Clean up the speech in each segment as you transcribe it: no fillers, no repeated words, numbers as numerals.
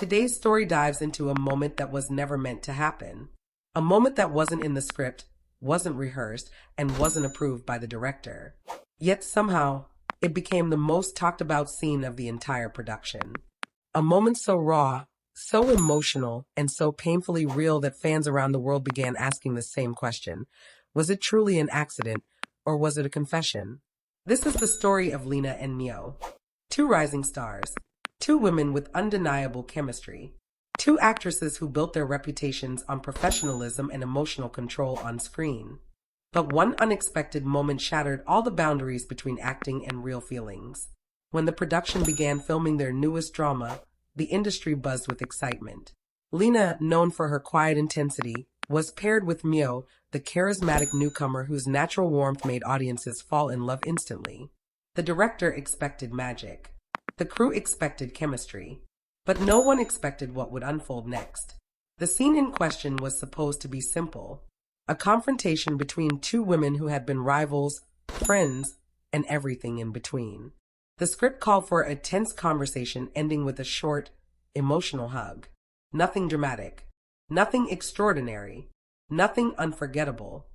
Today's story dives into a moment that was never meant to happen. A moment that wasn't in the script, wasn't rehearsed, and wasn't approved by the director. Yet somehow, it became the most talked about scene of the entire production. A moment so raw, so emotional, and so painfully real that fans around the world began asking the same question. Was it truly an accident, or was it a confession? This is the story of Lena and Miu. Two rising stars. Two women with undeniable chemistry. Two actresses who built their reputations on professionalism and emotional control on screen. But one unexpected moment shattered all the boundaries between acting and real feelings. When the production began filming their newest drama, the industry buzzed with excitement. Lena, known for her quiet intensity, was paired with Miu, the charismatic newcomer whose natural warmth made audiences fall in love instantly. The director expected magic. The crew expected chemistry. But no one expected what would unfold next. The scene in question was supposed to be simple. A confrontation between two women who had been rivals, friends, and everything in between. The script called for a tense conversation ending with a short, emotional hug. Nothing dramatic. Nothing extraordinary. Nothing unforgettable.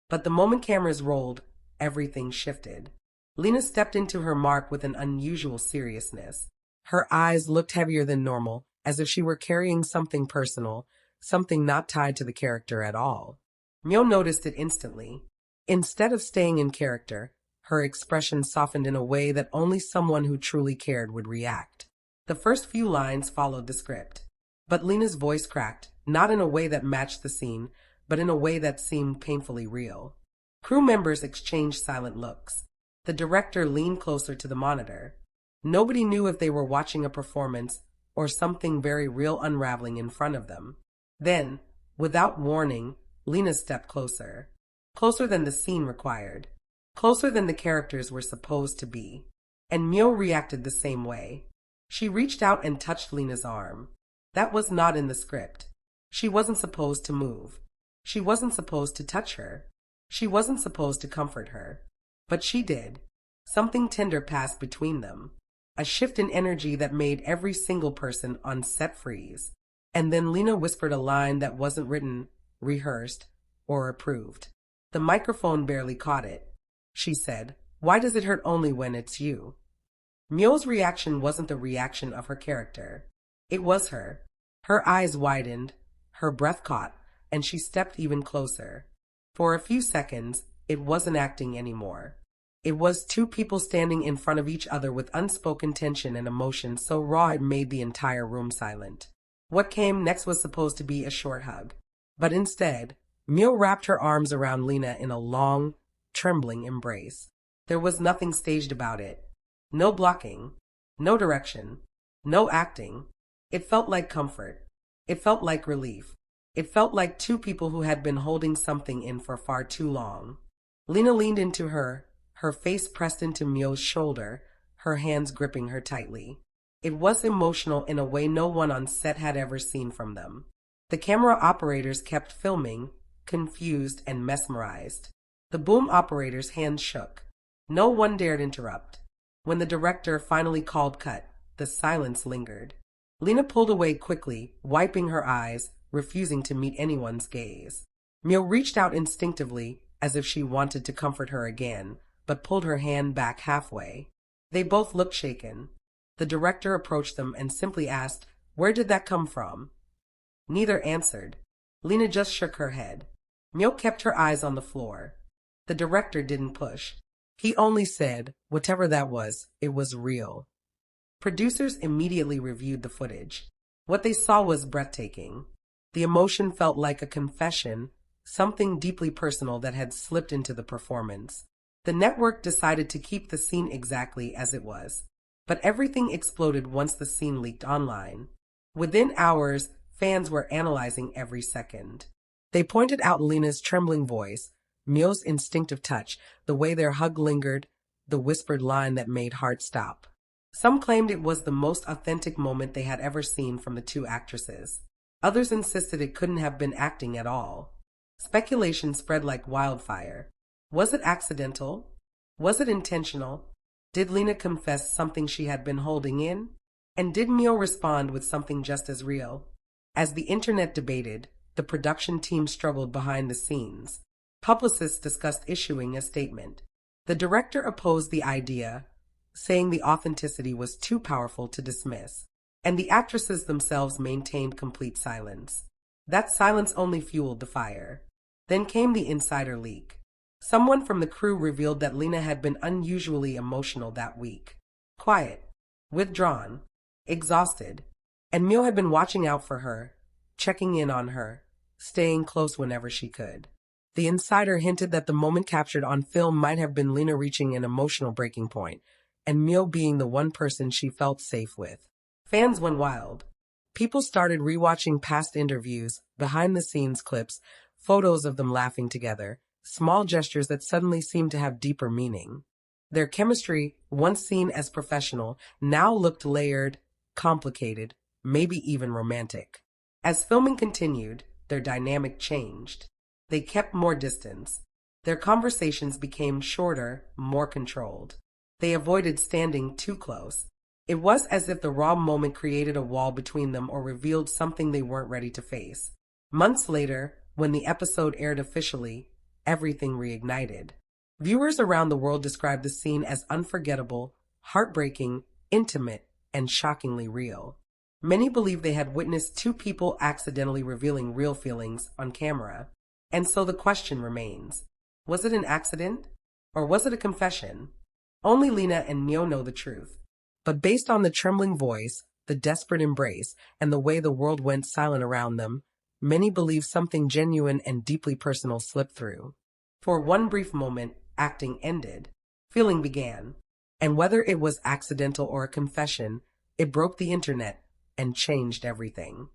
But the moment cameras rolled, everything shifted. Lena stepped into her mark with an unusual seriousness. Her eyes looked heavier than normal, as if she were carrying something personal, something not tied to the character at all. Miu noticed it instantly. Instead of staying in character, her expression softened in a way that only someone who truly cared would react. The first few lines followed the script. But Lena's voice cracked, not in a way that matched the scene, but in a way that seemed painfully real. Crew members exchanged silent looks. The director leaned closer to the monitor. Nobody knew if they were watching a performance or something very real unraveling in front of them. Then, without warning, Lena stepped closer. Closer than the scene required. Closer than the characters were supposed to be. And Miu reacted the same way. She reached out and touched Lena's arm. That was not in the script. She wasn't supposed to move. She wasn't supposed to touch her. She wasn't supposed to comfort her. But she did. Something tender passed between them. A shift in energy that made every single person on set freeze. And then Lena whispered a line that wasn't written, rehearsed, or approved. The microphone barely caught it. She said, "Why does it hurt only when it's you?" Miu's reaction wasn't the reaction of her character. It was her. Her eyes widened, her breath caught, and she stepped even closer. For a few seconds, it wasn't acting anymore. It was two people standing in front of each other with unspoken tension and emotion so raw it made the entire room silent. What came next was supposed to be a short hug. But instead, Miu wrapped her arms around Lena in a long, trembling embrace. There was nothing staged about it. No blocking. No direction. No acting. It felt like comfort. It felt like relief. It felt like two people who had been holding something in for far too long. Lena leaned into her face pressed into Miu's shoulder, her hands gripping her tightly. It was emotional in a way no one on set had ever seen from them. The camera operators kept filming, confused and mesmerized. The boom operator's hands shook. No one dared interrupt. When the director finally called cut, the silence lingered. Lena pulled away quickly, wiping her eyes, refusing to meet anyone's gaze. Miu reached out instinctively, as if she wanted to comfort her again, but pulled her hand back halfway. They both looked shaken. The director approached them and simply asked, "Where did that come from?" Neither answered. Lena just shook her head. Miu kept her eyes on the floor. The director didn't push. He only said, "Whatever that was, it was real." Producers immediately reviewed the footage. What they saw was breathtaking. The emotion felt like a confession, something deeply personal that had slipped into the performance. The network decided to keep the scene exactly as it was. But everything exploded once the scene leaked online. Within hours, fans were analyzing every second. They pointed out Lena's trembling voice, Miu's instinctive touch, the way their hug lingered, the whispered line that made hearts stop. Some claimed it was the most authentic moment they had ever seen from the two actresses. Others insisted it couldn't have been acting at all. Speculation spread like wildfire. Was it accidental? Was it intentional? Did Lena confess something she had been holding in? And did Miu respond with something just as real? As the internet debated, the production team struggled behind the scenes. Publicists discussed issuing a statement. The director opposed the idea, saying the authenticity was too powerful to dismiss, and the actresses themselves maintained complete silence. That silence only fueled the fire. Then came the insider leak. Someone from the crew revealed that Lena had been unusually emotional that week. Quiet, withdrawn, exhausted, and Miu had been watching out for her, checking in on her, staying close whenever she could. The insider hinted that the moment captured on film might have been Lena reaching an emotional breaking point, and Miu being the one person she felt safe with. Fans went wild. People started rewatching past interviews, behind-the-scenes clips, photos of them laughing together, small gestures that suddenly seemed to have deeper meaning. Their chemistry, once seen as professional, now looked layered, complicated, maybe even romantic. As filming continued, their dynamic changed. They kept more distance. Their conversations became shorter, more controlled. They avoided standing too close. It was as if the raw moment created a wall between them or revealed something they weren't ready to face. Months later, when the episode aired officially, everything reignited. Viewers around the world described the scene as unforgettable, heartbreaking, intimate, and shockingly real. Many believe they had witnessed two people accidentally revealing real feelings on camera. And so the question remains, was it an accident? Or was it a confession? Only Lena and Miu know the truth. But based on the trembling voice, the desperate embrace, and the way the world went silent around them, many believe something genuine and deeply personal slipped through. For one brief moment, acting ended. Feeling began. And whether it was accidental or a confession, it broke the internet and changed everything.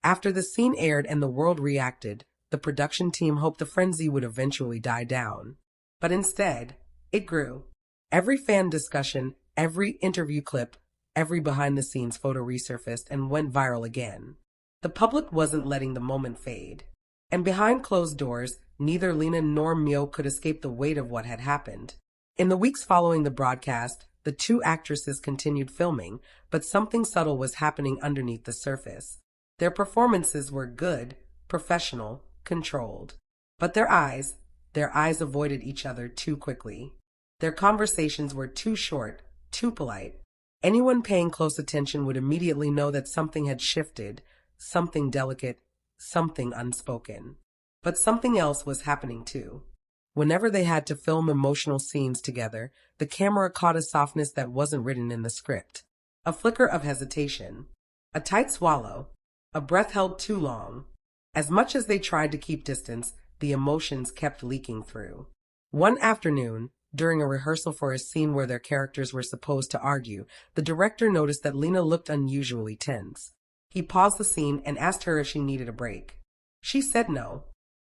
After the scene aired and the world reacted, the production team hoped the frenzy would eventually die down. But instead, it grew. Every fan discussion, every interview clip, every behind-the-scenes photo resurfaced and went viral again. The public wasn't letting the moment fade. And behind closed doors, neither Lena nor Miu could escape the weight of what had happened. In the weeks following the broadcast, the two actresses continued filming, but something subtle was happening underneath the surface. Their performances were good, professional, controlled. But their eyes avoided each other too quickly. Their conversations were too short, too polite. Anyone paying close attention would immediately know that something had shifted, something delicate, something unspoken. But something else was happening too. Whenever they had to film emotional scenes together, the camera caught a softness that wasn't written in the script. A flicker of hesitation. A tight swallow. A breath held too long. As much as they tried to keep distance, the emotions kept leaking through. One afternoon, during a rehearsal for a scene where their characters were supposed to argue, the director noticed that Lena looked unusually tense. He paused the scene and asked her if she needed a break. She said no,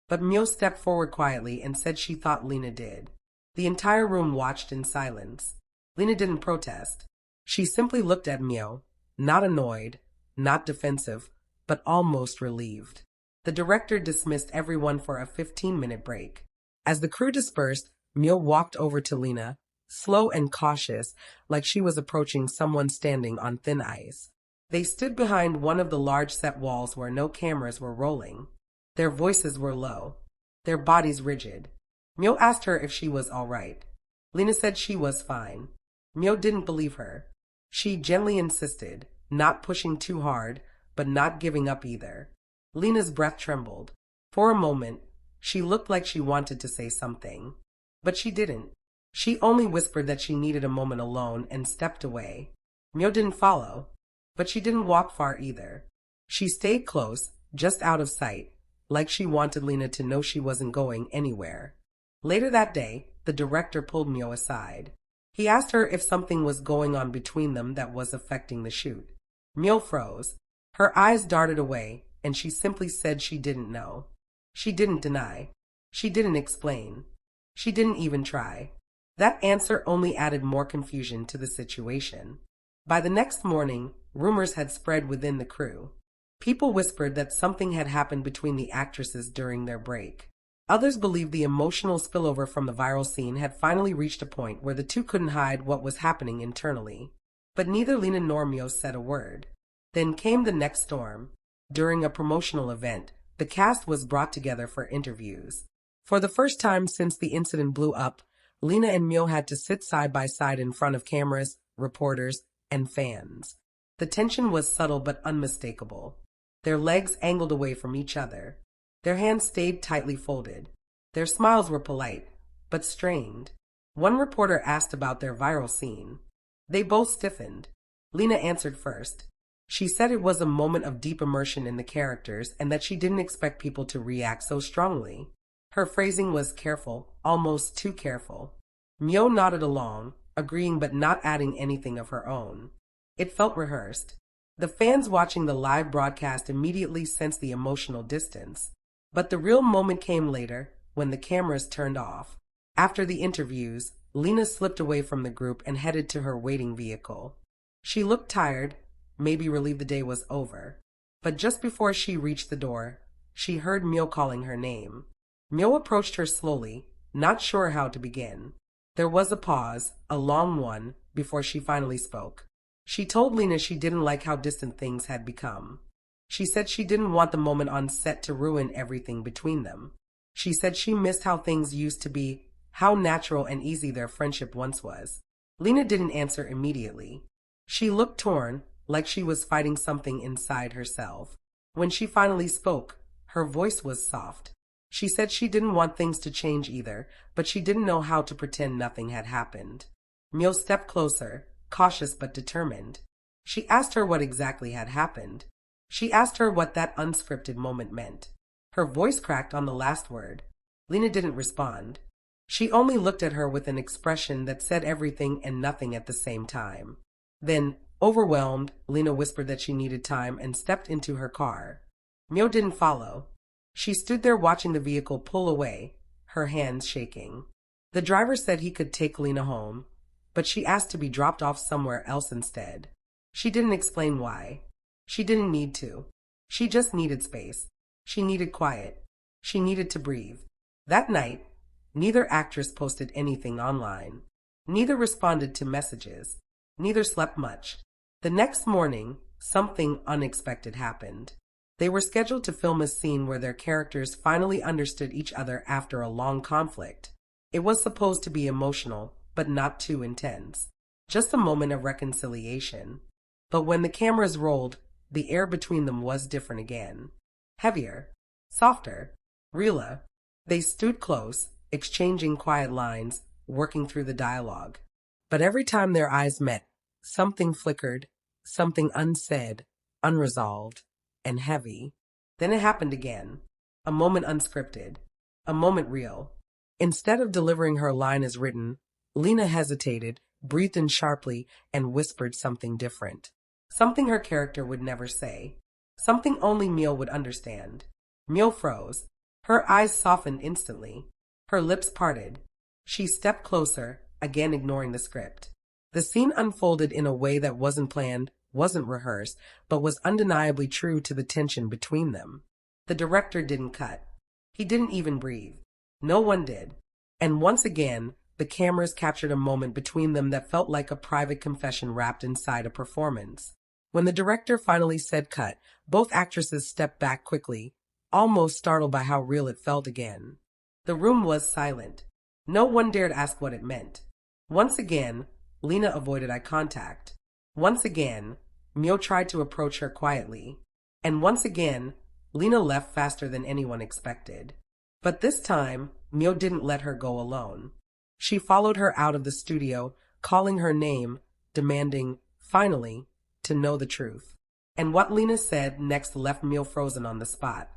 but Miu stepped forward quietly and said she thought Lena did. The entire room watched in silence. Lena didn't protest. She simply looked at Miu, not annoyed, not defensive, but almost relieved. The director dismissed everyone for a 15-minute break. As the crew dispersed, Miu walked over to Lena, slow and cautious, like she was approaching someone standing on thin ice. They stood behind one of the large set walls where no cameras were rolling. Their voices were low, their bodies rigid. Miu asked her if she was all right. Lena said she was fine. Miu didn't believe her. She gently insisted, not pushing too hard, but not giving up either. Lena's breath trembled. For a moment, she looked like she wanted to say something. But she didn't. She only whispered that she needed a moment alone and stepped away. Miu didn't follow, but she didn't walk far either. She stayed close, just out of sight, like she wanted Lena to know she wasn't going anywhere. Later that day, the director pulled Miu aside. He asked her if something was going on between them that was affecting the shoot. Miu froze. Her eyes darted away, and she simply said she didn't know. She didn't deny. She didn't explain. She didn't even try. That answer only added more confusion to the situation. By the next morning, rumors had spread within the crew. People whispered that something had happened between the actresses during their break. Others believed the emotional spillover from the viral scene had finally reached a point where the two couldn't hide what was happening internally. But neither Lena nor Miu said a word. Then came the next storm. During a promotional event, the cast was brought together for interviews. For the first time since the incident blew up, Lena and Miu had to sit side by side in front of cameras, reporters, and fans. The tension was subtle but unmistakable. Their legs angled away from each other. Their hands stayed tightly folded. Their smiles were polite, but strained. One reporter asked about their viral scene. They both stiffened. Lena answered first. She said it was a moment of deep immersion in the characters and that she didn't expect people to react so strongly. Her phrasing was careful, almost too careful. Miu nodded along, agreeing but not adding anything of her own. It felt rehearsed. The fans watching the live broadcast immediately sensed the emotional distance. But the real moment came later, when the cameras turned off. After the interviews, Lena slipped away from the group and headed to her waiting vehicle. She looked tired, maybe relieved the day was over. But just before she reached the door, she heard Miu calling her name. Miu approached her slowly, not sure how to begin. There was a pause, a long one, before she finally spoke. She told Lena she didn't like how distant things had become. She said she didn't want the moment on set to ruin everything between them. She said she missed how things used to be, how natural and easy their friendship once was. Lena didn't answer immediately. She looked torn, like she was fighting something inside herself. When she finally spoke, her voice was soft. She said she didn't want things to change either, but she didn't know how to pretend nothing had happened. Miu stepped closer, cautious but determined. She asked her what exactly had happened. She asked her what that unscripted moment meant. Her voice cracked on the last word. Lena didn't respond. She only looked at her with an expression that said everything and nothing at the same time. Then, overwhelmed, Lena whispered that she needed time and stepped into her car. Miu didn't follow. She stood there watching the vehicle pull away, her hands shaking. The driver said he could take Lena home, but she asked to be dropped off somewhere else instead. She didn't explain why. She didn't need to. She just needed space. She needed quiet. She needed to breathe. That night, neither actress posted anything online. Neither responded to messages. Neither slept much. The next morning, something unexpected happened. They were scheduled to film a scene where their characters finally understood each other after a long conflict. It was supposed to be emotional, but not too intense. Just a moment of reconciliation. But when the cameras rolled, the air between them was different again. Heavier, softer, realer. They stood close, exchanging quiet lines, working through the dialogue. But every time their eyes met, something flickered, something unsaid, unresolved, and heavy. Then it happened again. A moment unscripted. A moment real. Instead of delivering her line as written, Lena hesitated, breathed in sharply, and whispered something different. Something her character would never say. Something only Miu would understand. Miu froze. Her eyes softened instantly. Her lips parted. She stepped closer, again ignoring the script. The scene unfolded in a way that wasn't planned, wasn't rehearsed, but was undeniably true to the tension between them. The director didn't cut. He didn't even breathe. No one did. And once again, the cameras captured a moment between them that felt like a private confession wrapped inside a performance. When the director finally said cut, both actresses stepped back quickly, almost startled by how real it felt again. The room was silent. No one dared ask what it meant. Once again, Lena avoided eye contact. Once again, Miu tried to approach her quietly. And once again, Lena left faster than anyone expected. But this time, Miu didn't let her go alone. She followed her out of the studio, calling her name, demanding, finally, to know the truth. And what Lena said next left Miu frozen on the spot.